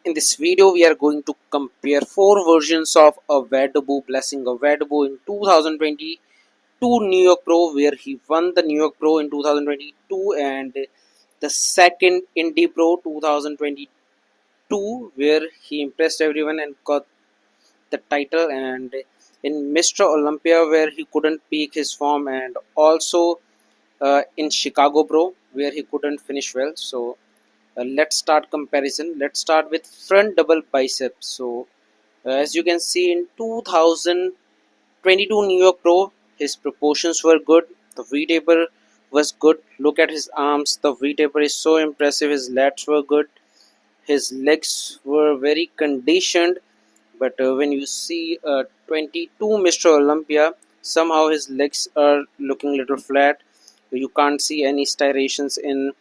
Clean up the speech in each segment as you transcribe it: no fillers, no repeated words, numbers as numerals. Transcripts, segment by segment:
In this video, we are going to compare four versions of Awodibu, blessing Awodibu in 2022 New York Pro, where he won the New York Pro in 2022, and the second Indie Pro 2022, where he impressed everyone and got the title, and in Mr. Olympia, where he couldn't peak his form, and also in Chicago Pro, where he couldn't finish well. So let's start comparison. Let's start with front double bicep. So as you can see, in 2022 New York Pro, his proportions were good, the V taper was good. Look at his arms, the V taper is so impressive. His lats were good, his legs were very conditioned. But when you see 22 Mr. Olympia, somehow his legs are looking little flat. You can't see any striations in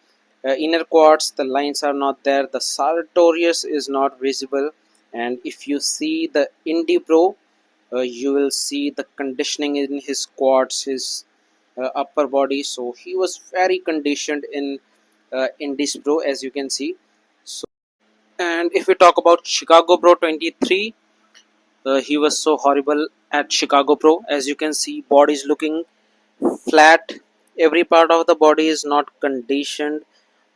inner quads, the lines are not there, the sartorius is not visible. And if you see the Indie Pro, you will see the conditioning in his quads, his upper body. So he was very conditioned in Indies Pro, as you can see. So, and if we talk about Chicago Pro 23, he was so horrible at Chicago Pro. As you can see, body is looking flat, every part of the body is not conditioned,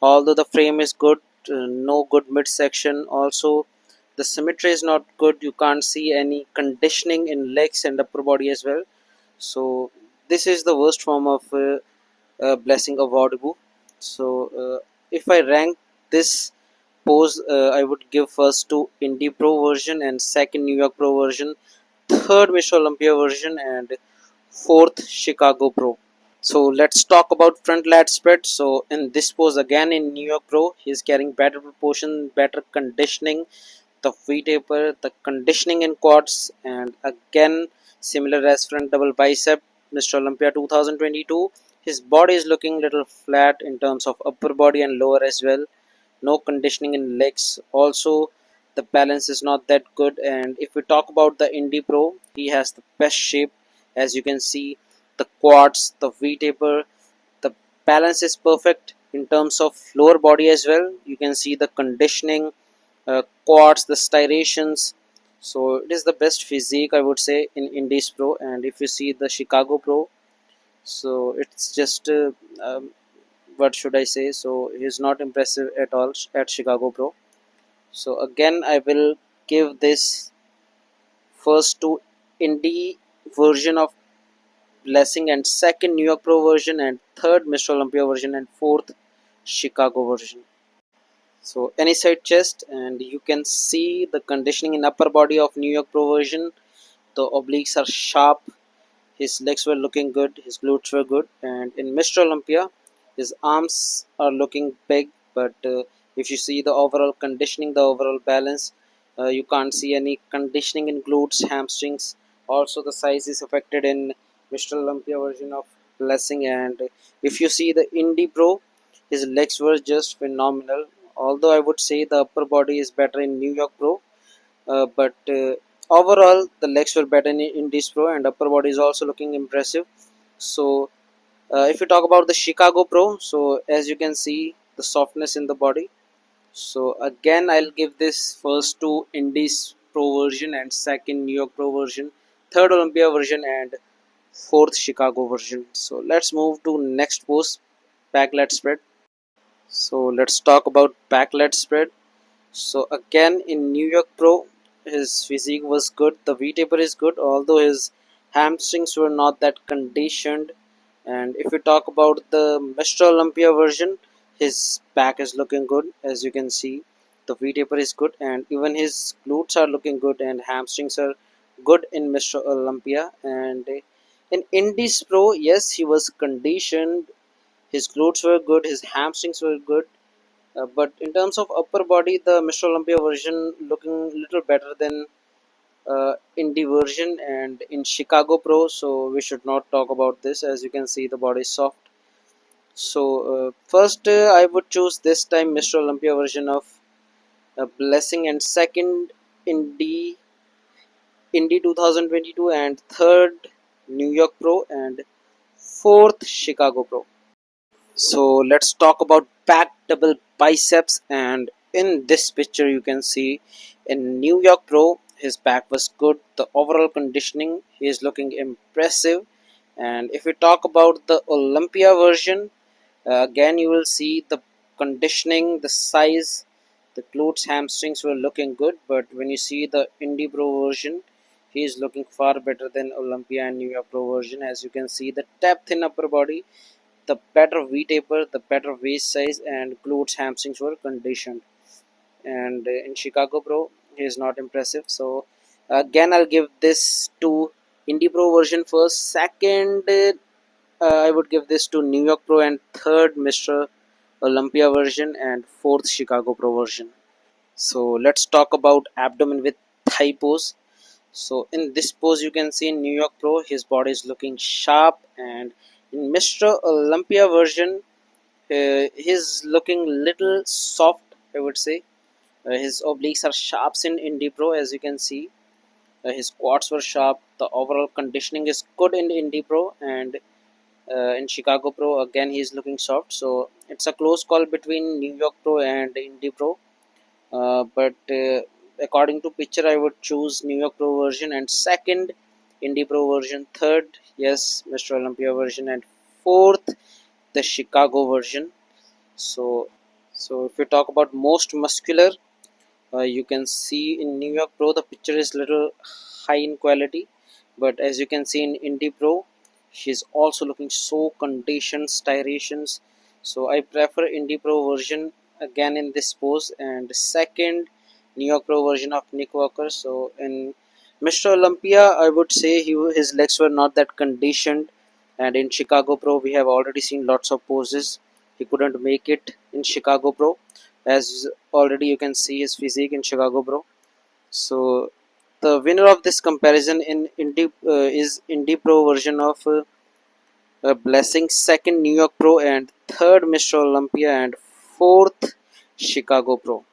although the frame is good. No good midsection, also the symmetry is not good. You can't see any conditioning in legs and upper body as well. So this is the worst form of blessing of Audible. So if I rank this pose, I would give first to Indie Pro version, and second New York Pro version, third Mr. Olympia version, and fourth Chicago Pro. So let's talk about front lat spread. So in this pose again in New York Pro, he's carrying better proportion, better conditioning, the V taper, the conditioning in quads, and again similar as front double bicep Mr. Olympia 2022. His body is looking little flat in terms of upper body and lower as well. No conditioning in legs. Also, the balance is not that good. And if we talk about the Indie Pro, he has the best shape. As you can see, the quads, the V taper, the balance is perfect in terms of lower body as well. You can see the conditioning, quads, the striations. So it is the best physique, I would say, in Indies Pro. And if you see the Chicago Pro, so it's just what should I say? So he's not impressive at all at Chicago Pro. So again, I will give this first to Indie version of Blessing, and second New York Pro version, and third Mr. Olympia version, and fourth Chicago version. So any side chest, and you can see the conditioning in upper body of New York Pro version. The obliques are sharp, his legs were looking good, his glutes were good, and in Mr. Olympia, his arms are looking big, but if you see the overall conditioning, the overall balance, you can't see any conditioning in glutes, hamstrings. Also, the size is affected in Mr. Olympia version of Blessing, and if you see the Indie Pro, his legs were just phenomenal. Although I would say the upper body is better in New York Pro, but overall the legs were better in this Pro, and upper body is also looking impressive. So if you talk about the Chicago Pro, so as you can see the softness in the body. So again, I'll give this first to Indies Pro version, and second New York Pro version, third Olympia version, and fourth Chicago version. So let's move to next pose, back lat spread. So let's talk about back lat spread. So again in New York Pro, his physique was good. The V taper is good, although his hamstrings were not that conditioned. And if we talk about the Mr. Olympia version, his back is looking good. As you can see, the V taper is good, and even his glutes are looking good, and hamstrings are good in Mr. Olympia. And in Indies Pro, yes, he was conditioned. His glutes were good, his hamstrings were good, but in terms of upper body, the Mr. Olympia version looking little better than Indie version and in Chicago Pro. So we should not talk about this. As you can see, the body is soft. So first, I would choose this time Mr. Olympia version of Blessing, and second Indie 2022, and third New York Pro, and fourth Chicago Pro. So let's talk about back double biceps and In this picture you can see in New York Pro his back was good, the overall conditioning he is looking impressive. And if we talk about the Olympia version, again you will see the conditioning, the size, the glutes, hamstrings were looking good, but when you see the Indie Pro version, he is looking far better than Olympia and New York Pro version. As you can see, the depth in upper body, the better V taper, the better waist size, and glutes, hamstrings were conditioned. And in Chicago Pro, he is not impressive. So again, I'll give this to Indie Pro version first. Second, I would give this to New York Pro, and third, Mr. Olympia version, and fourth, Chicago Pro version. So let's talk about abdomen with thigh pose. So in this pose, you can see in New York Pro, his body is looking sharp, and in Mr. Olympia version, he's looking little soft, I would say. His obliques are sharps in Indie Pro, as you can see. His quads were sharp. The overall conditioning is good in Indie Pro, and in Chicago Pro, again, he's looking soft. So it's a close call between New York Pro and Indie Pro. But according to picture, I would choose New York Pro version, and second, Indie Pro version. Third, yes, Mr. Olympia version, and fourth, the Chicago version. So, so if you talk about most muscular, you can see in New York Pro the picture is little high in quality, but as you can see in Indie Pro, she's also looking so conditioned, styrations. So I prefer Indie Pro version again in this pose, and second New York Pro version of Nick Walker. So in Mr. Olympia, I would say his legs were not that conditioned, and in Chicago Pro we have already seen lots of poses. He couldn't make it in Chicago Pro, as already you can see his physique in Chicago Pro. So the winner of this comparison in Indie is Indie Pro version of Blessing, second New York Pro, and third Mr. Olympia, and fourth Chicago Pro.